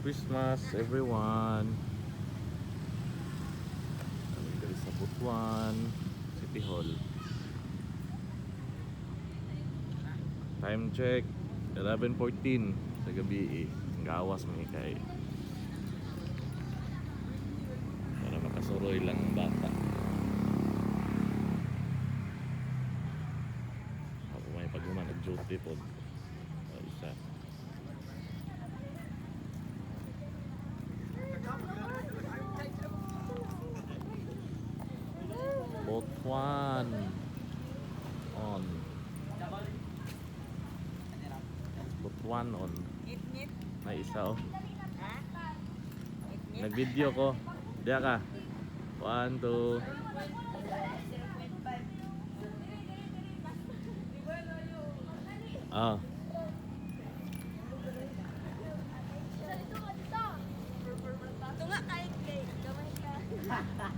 Christmas, everyone. Kami dali sa Butuan City Hall. Time check 11:14 sa gabi. Gawas mga kay para makasuroy lang ang bata. Ako may paguma nag-duty po. Isa. Butuan on. Butuan on. Ngit-ngit. May isa oh. Ha? Ngit-ngit. Nag-video ko. Diya ka. 1, 2. Ah. Ito nga kahit kay gamay ka.